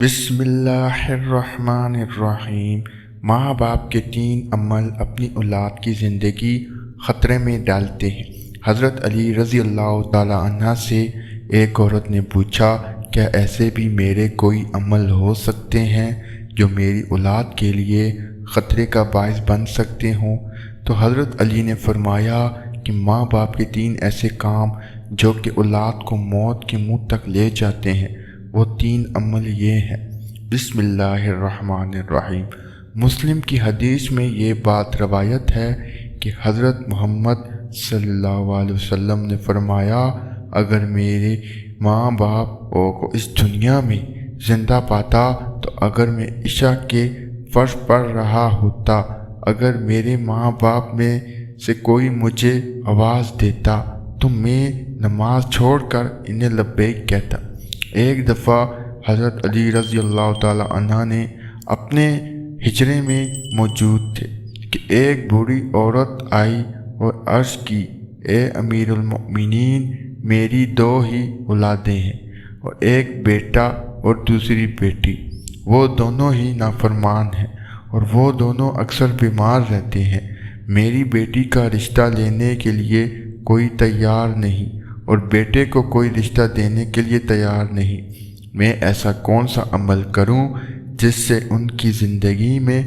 بسم اللہ الرحمن الرحیم۔ ماں باپ کے 3 عمل اپنی اولاد کی زندگی خطرے میں ڈالتے ہیں۔ حضرت علی رضی اللہ تعالی عنہ سے ایک عورت نے پوچھا، کیا ایسے بھی میرے کوئی عمل ہو سکتے ہیں جو میری اولاد کے لیے خطرے کا باعث بن سکتے ہوں؟ تو حضرت علی نے فرمایا کہ ماں باپ کے 3 ایسے کام جو کہ اولاد کو موت کے منہ تک لے جاتے ہیں، وہ 3 عمل یہ ہیں۔ بسم اللہ الرحمن الرحیم۔ مسلم کی حدیث میں یہ بات روایت ہے کہ حضرت محمد صلی اللہ علیہ وسلم نے فرمایا، اگر میرے ماں باپ کو اس دنیا میں زندہ پاتا تو اگر میں عشاء کے فرض پڑھ رہا ہوتا، اگر میرے ماں باپ میں سے کوئی مجھے آواز دیتا تو میں نماز چھوڑ کر انہیں لبیک کہتا۔ ایک دفعہ حضرت علی رضی اللہ تعالی عنہ نے اپنے حجرے میں موجود تھے کہ ایک بوڑھی عورت آئی اور عرض کی، اے امیر المؤمنین، میری 2 ہی اولادیں ہیں اور ایک بیٹا اور دوسری بیٹی، وہ دونوں ہی نافرمان ہیں اور وہ دونوں اکثر بیمار رہتے ہیں۔ میری بیٹی کا رشتہ لینے کے لیے کوئی تیار نہیں اور بیٹے کو کوئی رشتہ دینے کے لیے تیار نہیں۔ میں ایسا کون سا عمل کروں جس سے ان کی زندگی میں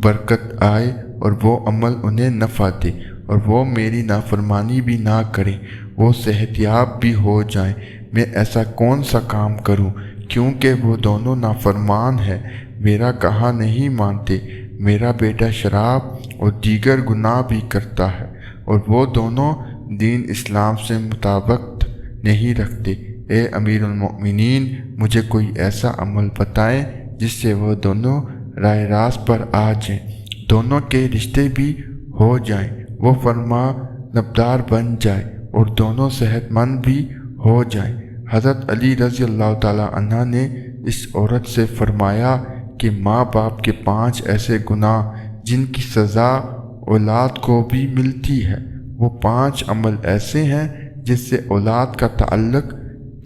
برکت آئے اور وہ عمل انہیں نفع دے اور وہ میری نافرمانی بھی نہ کریں، وہ صحت یاب بھی ہو جائیں؟ میں ایسا کون سا کام کروں؟ کیونکہ وہ دونوں نافرمان ہیں، میرا کہا نہیں مانتے، میرا بیٹا شراب اور دیگر گناہ بھی کرتا ہے اور وہ دونوں دین اسلام سے مطابقت نہیں رکھتے۔ اے امیر المؤمنین، مجھے کوئی ایسا عمل بتائیں جس سے وہ دونوں راہ راست پر آ جائیں، دونوں کے رشتے بھی ہو جائیں، وہ فرما نبردار بن جائے اور دونوں صحت مند بھی ہو جائیں۔ حضرت علی رضی اللہ تعالی عنہ نے اس عورت سے فرمایا کہ ماں باپ کے 5 ایسے گناہ جن کی سزا اولاد کو بھی ملتی ہے، وہ 5 عمل ایسے ہیں جس سے اولاد کا تعلق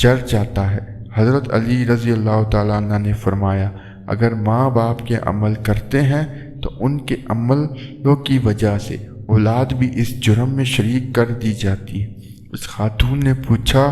جڑ جاتا ہے۔ حضرت علی رضی اللہ تعالیٰ عنہ نے فرمایا، اگر ماں باپ کے عمل کرتے ہیں تو ان کے عملوں کی وجہ سے اولاد بھی اس جرم میں شریک کر دی جاتی ہے۔ اس خاتون نے پوچھا،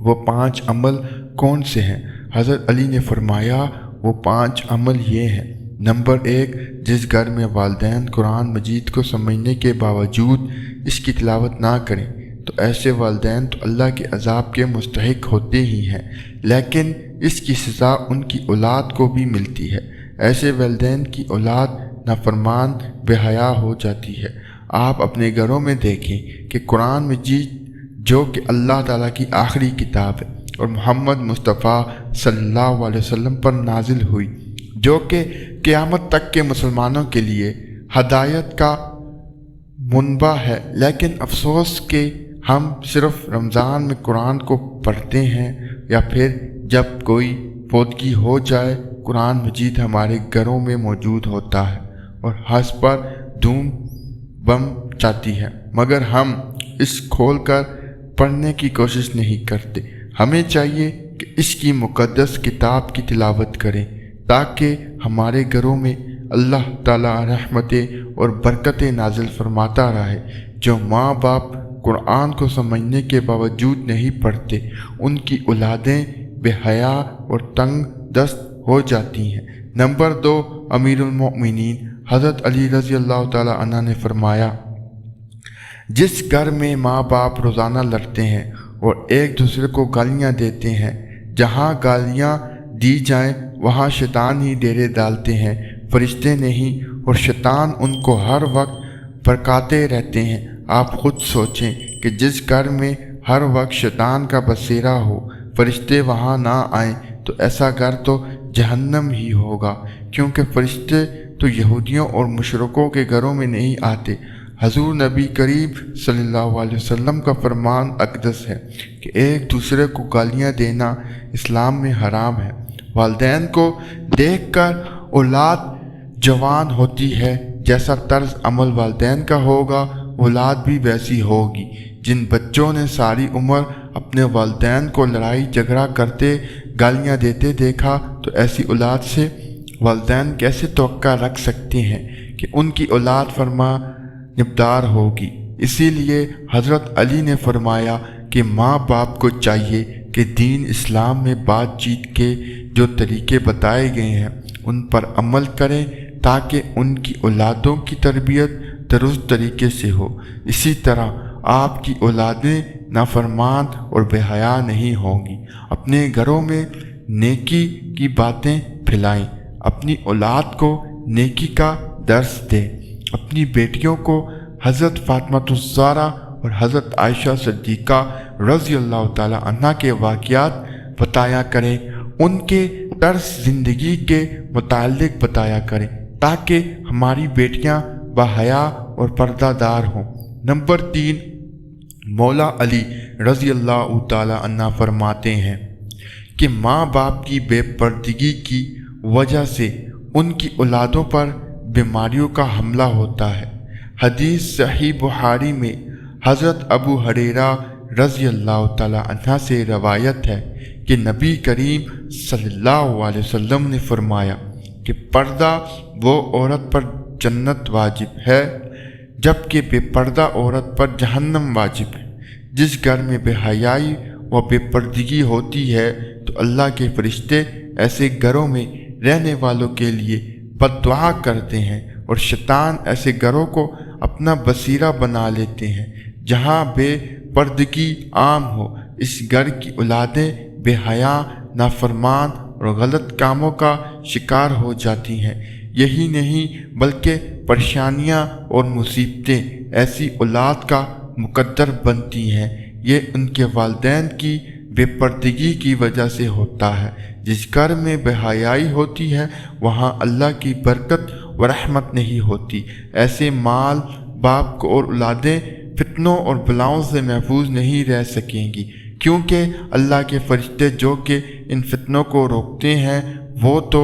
وہ 5 عمل کون سے ہیں؟ حضرت علی نے فرمایا، وہ 5 عمل یہ ہیں۔ نمبر 1، جس گھر میں والدین قرآن مجید کو سمجھنے کے باوجود اس کی تلاوت نہ کریں تو ایسے والدین تو اللہ کے عذاب کے مستحق ہوتے ہی ہیں، لیکن اس کی سزا ان کی اولاد کو بھی ملتی ہے۔ ایسے والدین کی اولاد نافرمان بے حیا ہو جاتی ہے۔ آپ اپنے گھروں میں دیکھیں کہ قرآن مجید جو کہ اللہ تعالیٰ کی آخری کتاب ہے اور محمد مصطفیٰ صلی اللہ علیہ وسلم پر نازل ہوئی، جو کہ قیامت تک کے مسلمانوں کے لیے ہدایت کا منبع ہے، لیکن افسوس کہ ہم صرف رمضان میں قرآن کو پڑھتے ہیں یا پھر جب کوئی فوتگی ہو جائے قرآن مجید ہمارے گھروں میں موجود ہوتا ہے اور ہنس پر دھوم بم چاہتی ہے، مگر ہم اس کھول کر پڑھنے کی کوشش نہیں کرتے۔ ہمیں چاہیے کہ اس کی مقدس کتاب کی تلاوت کریں تاکہ ہمارے گھروں میں اللہ تعالیٰ رحمتیں اور برکتیں نازل فرماتا رہے۔ جو ماں باپ قرآن کو سمجھنے کے باوجود نہیں پڑھتے، ان کی اولادیں بے حیا اور تنگ دست ہو جاتی ہیں۔ نمبر 2، امیر المؤمنین حضرت علی رضی اللہ تعالی عنہ نے فرمایا، جس گھر میں ماں باپ روزانہ لڑتے ہیں اور ایک دوسرے کو گالیاں دیتے ہیں، جہاں گالیاں دی جائیں وہاں شیطان ہی ڈیرے ڈالتے ہیں، فرشتے نہیں، اور شیطان ان کو ہر وقت بھڑکاتے رہتے ہیں۔ آپ خود سوچیں کہ جس گھر میں ہر وقت شیطان کا بسیرا ہو، فرشتے وہاں نہ آئیں تو ایسا گھر تو جہنم ہی ہوگا، کیونکہ فرشتے تو یہودیوں اور مشرکوں کے گھروں میں نہیں آتے۔ حضور نبی کریم صلی اللہ علیہ وسلم کا فرمان اقدس ہے کہ ایک دوسرے کو گالیاں دینا اسلام میں حرام ہے۔ والدین کو دیکھ کر اولاد جوان ہوتی ہے، جیسا طرز عمل والدین کا ہوگا اولاد بھی ویسی ہوگی۔ جن بچوں نے ساری عمر اپنے والدین کو لڑائی جھگڑا کرتے گالیاں دیتے دیکھا تو تو ایسی اولاد سے والدین کیسے توقع رکھ سکتے ہیں کہ ان کی اولاد فرما نبدار ہوگی؟ اسی لیے حضرت علی نے فرمایا کہ ماں باپ کو چاہیے کہ دین اسلام میں بات چیت کے جو طریقے بتائے گئے ہیں ان پر عمل کریں تاکہ ان کی اولادوں کی تربیت درست طریقے سے ہو۔ اسی طرح آپ کی اولادیں نافرمان اور بے حیا نہیں ہوں گی۔ اپنے گھروں میں نیکی کی باتیں پھیلائیں، اپنی اولاد کو نیکی کا درس دیں، اپنی بیٹیوں کو حضرت فاطمہ الزہرا اور حضرت عائشہ صدیقہ رضی اللہ تعالی عنہ کے واقعات بتایا کریں، ان کے طرز زندگی کے متعلق بتایا کریں تاکہ ہماری بیٹیاں باحیا اور پردہ دار ہوں۔ نمبر 3، مولا علی رضی اللہ تعالی عنہ فرماتے ہیں کہ ماں باپ کی بے پردگی کی وجہ سے ان کی اولادوں پر بیماریوں کا حملہ ہوتا ہے۔ حدیث صحیح بخاری میں حضرت ابو ہریرہ رضی اللہ تعالی عنہ سے روایت ہے کہ نبی کریم صلی اللہ علیہ وسلم نے فرمایا کہ پردہ وہ عورت پر جنت واجب ہے جبکہ بے پردہ عورت پر جہنم واجب ہے۔ جس گھر میں بے حیائی و بے پردگی ہوتی ہے تو اللہ کے فرشتے ایسے گھروں میں رہنے والوں کے لیے بد دعا کرتے ہیں اور شیطان ایسے گھروں کو اپنا بصیرہ بنا لیتے ہیں۔ جہاں بے پردگی عام ہو اس گھر کی اولادیں بے حیا، نافرمان اور غلط کاموں کا شکار ہو جاتی ہیں۔ یہی نہیں بلکہ پریشانیاں اور مصیبتیں ایسی اولاد کا مقدر بنتی ہیں۔ یہ ان کے والدین کی بے پردگی کی وجہ سے ہوتا ہے۔ جس گھر میں بے حیائی ہوتی ہے وہاں اللہ کی برکت و رحمت نہیں ہوتی۔ ایسے مال باپ کو اور اولادیں فتنوں اور بلاؤں سے محفوظ نہیں رہ سکیں گی، کیونکہ اللہ کے فرشتے جو کہ ان فتنوں کو روکتے ہیں وہ تو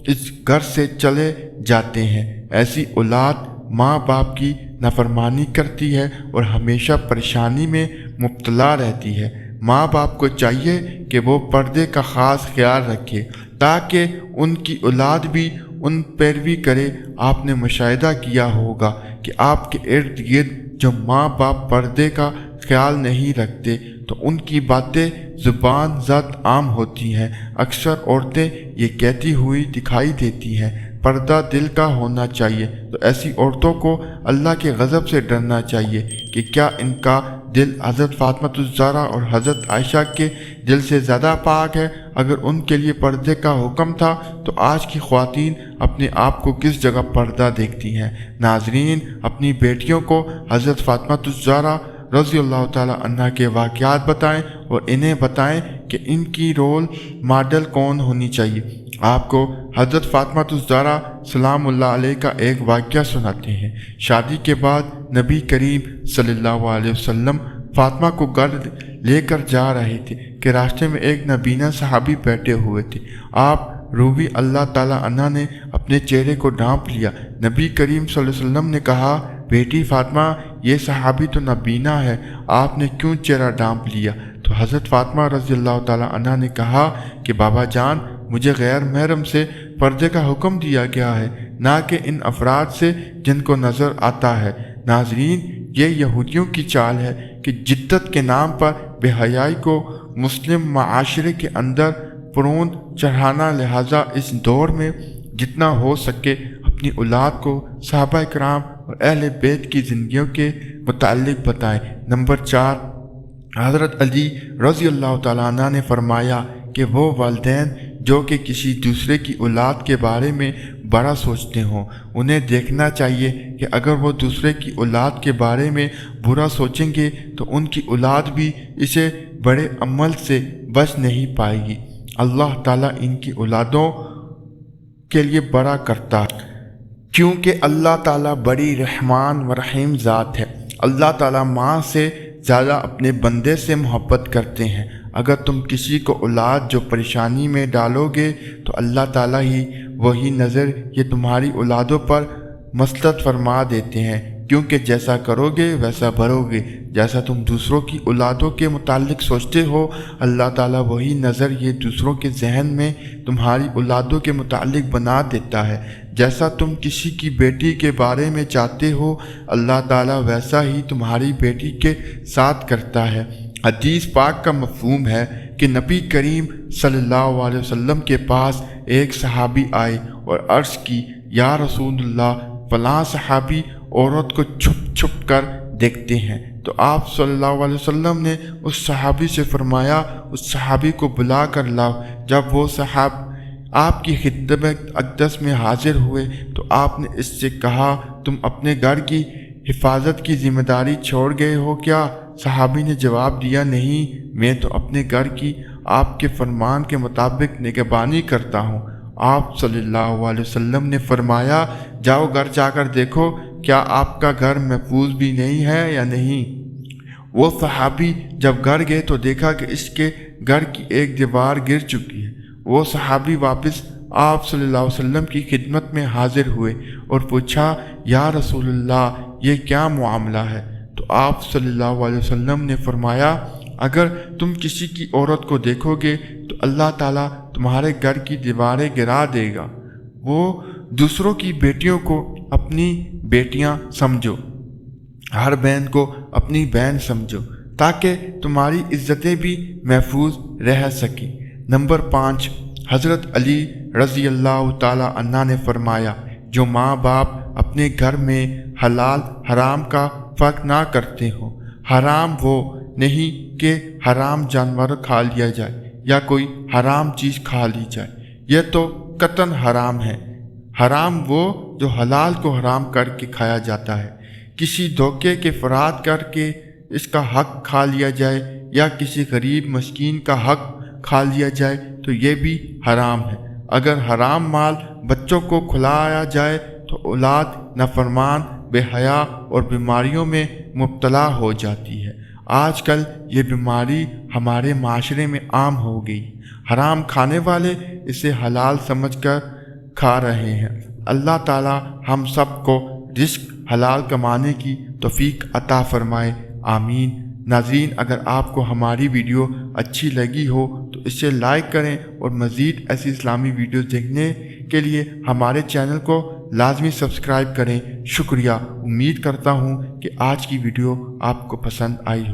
اس گھر سے چلے جاتے ہیں۔ ایسی اولاد ماں باپ کی نافرمانی کرتی ہے اور ہمیشہ پریشانی میں مبتلا رہتی ہے۔ ماں باپ کو چاہیے کہ وہ پردے کا خاص خیال رکھے تاکہ ان کی اولاد بھی ان پیروی کرے۔ آپ نے مشاہدہ کیا ہوگا کہ آپ کے ارد گرد جو ماں باپ پردے کا خیال نہیں رکھتے تو ان کی باتیں زبان زد عام ہوتی ہیں۔ اکثر عورتیں یہ کہتی ہوئی دکھائی دیتی ہیں پردہ دل کا ہونا چاہیے، تو ایسی عورتوں کو اللہ کے غضب سے ڈرنا چاہیے کہ کیا ان کا دل حضرت فاطمہ الزہرا اور حضرت عائشہ کے دل سے زیادہ پاک ہے؟ اگر ان کے لیے پردے کا حکم تھا تو آج کی خواتین اپنے آپ کو کس جگہ پردہ دیکھتی ہیں؟ ناظرین، اپنی بیٹیوں کو حضرت فاطمہ الزہرا رضی اللہ تعالی عنہ کے واقعات بتائیں اور انہیں بتائیں کہ ان کی رول ماڈل کون ہونی چاہیے۔ آپ کو حضرت فاطمہ الزہرا سلام اللہ علیہ کا ایک واقعہ سناتے ہیں۔ شادی کے بعد نبی کریم صلی اللہ علیہ وسلم فاطمہ کو گھر لے کر جا رہے تھے کہ راستے میں ایک نابینا صحابی بیٹھے ہوئے تھے۔ آپ روبی اللہ تعالی عنہ نے اپنے چہرے کو ڈھانپ لیا۔ نبی کریم صلی اللہ علیہ وسلم نے کہا، بیٹی فاطمہ، یہ صحابی تو نابینا ہے، آپ نے کیوں چہرہ ڈھانپ لیا؟ تو حضرت فاطمہ رضی اللہ تعالی عنہ نے کہا کہ بابا جان، مجھے غیر محرم سے پردے کا حکم دیا گیا ہے، نہ کہ ان افراد سے جن کو نظر آتا ہے۔ ناظرین، یہ یہودیوں کی چال ہے کہ جدت کے نام پر بے حیائی کو مسلم معاشرے کے اندر پرون چڑھانا، لہٰذا اس دور میں جتنا ہو سکے اپنی اولاد کو صحابہ کرام اور اہل بیت کی زندگیوں کے متعلق بتائیں۔ نمبر 4، حضرت علی رضی اللہ تعالیٰ عنہ نے فرمایا کہ وہ والدین جو کہ کسی دوسرے کی اولاد کے بارے میں برا سوچتے ہوں، انہیں دیکھنا چاہیے کہ اگر وہ دوسرے کی اولاد کے بارے میں برا سوچیں گے تو ان کی اولاد بھی اسے بڑے عمل سے بچ نہیں پائے گی۔ اللہ تعالیٰ ان کی اولادوں کے لیے برا کرتا ہے، کیونکہ اللہ تعالیٰ بڑی رحمان و رحیم ذات ہے۔ اللہ تعالیٰ ماں سے زیادہ اپنے بندے سے محبت کرتے ہیں۔ اگر تم کسی کو اولاد جو پریشانی میں ڈالو گے تو اللہ تعالیٰ ہی وہی نظر یہ تمہاری اولادوں پر مسلط فرما دیتے ہیں۔ کیونکہ جیسا کرو گے ویسا بھرو گے۔ جیسا تم دوسروں کی اولادوں کے متعلق سوچتے ہو، اللہ تعالیٰ وہی نظر یہ دوسروں کے ذہن میں تمہاری اولادوں کے متعلق بنا دیتا ہے۔ جیسا تم کسی کی بیٹی کے بارے میں چاہتے ہو، اللہ تعالیٰ ویسا ہی تمہاری بیٹی کے ساتھ کرتا ہے۔ حدیث پاک کا مفہوم ہے کہ نبی کریم صلی اللہ علیہ وسلم کے پاس ایک صحابی آئے اور عرض کی، یا رسول اللہ، فلاں صحابی عورت کو چھپ چھپ کر دیکھتے ہیں۔ تو آپ صلی اللہ علیہ وسلم نے اس صحابی سے فرمایا، اس صحابی کو بلا کر لاؤ۔ جب وہ صحاب آپ کی خدمت اقدس میں حاضر ہوئے تو آپ نے اس سے کہا، تم اپنے گھر کی حفاظت کی ذمہ داری چھوڑ گئے ہو کیا؟ صحابی نے جواب دیا، نہیں، میں تو اپنے گھر کی آپ کے فرمان کے مطابق نگہبانی کرتا ہوں۔ آپ صلی اللہ علیہ وسلم نے فرمایا، جاؤ گھر جا کر دیکھو کیا آپ کا گھر محفوظ بھی نہیں ہے یا نہیں۔ وہ صحابی جب گھر گئے تو دیکھا کہ اس کے گھر کی ایک دیوار گر چکی ہے۔ وہ صحابی واپس آپ صلی اللہ علیہ وسلم کی خدمت میں حاضر ہوئے اور پوچھا، یا رسول اللہ، یہ کیا معاملہ ہے؟ تو آپ صلی اللہ علیہ وسلم نے فرمایا، اگر تم کسی کی عورت کو دیکھو گے تو اللہ تعالیٰ تمہارے گھر کی دیواریں گرا دے گا۔ وہ دوسروں کی بیٹیوں کو اپنی بیٹیاں سمجھو، ہر بہن کو اپنی بہن سمجھو، تاکہ تمہاری عزتیں بھی محفوظ رہ سکیں۔ نمبر 5، حضرت علی رضی اللہ تعالی عنہ نے فرمایا، جو ماں باپ اپنے گھر میں حلال حرام کا فرق نہ کرتے ہوں، حرام وہ نہیں کہ حرام جانور کھا لیا جائے یا کوئی حرام چیز کھا لی جائے، یہ تو قطعاً حرام ہے۔ حرام وہ جو حلال کو حرام کر کے کھایا جاتا ہے، کسی دھوکے کے فراد کر کے اس کا حق کھا لیا جائے یا کسی غریب مسکین کا حق کھا لیا جائے تو یہ بھی حرام ہے۔ اگر حرام مال بچوں کو کھلایا جائے تو اولاد نافرمان، بے حیا اور بیماریوں میں مبتلا ہو جاتی ہے۔ آج کل یہ بیماری ہمارے معاشرے میں عام ہو گئی۔ حرام کھانے والے اسے حلال سمجھ کر کھا رہے ہیں۔ اللہ تعالی ہم سب کو رزق حلال کمانے کی توفیق عطا فرمائے، آمین۔ ناظرین، اگر آپ کو ہماری ویڈیو اچھی لگی ہو تو اسے لائک کریں اور مزید ایسی اسلامی ویڈیوز دیکھنے کے لیے ہمارے چینل کو لازمی سبسکرائب کریں۔ شکریہ۔ امید کرتا ہوں کہ آج کی ویڈیو آپ کو پسند آئی ہو۔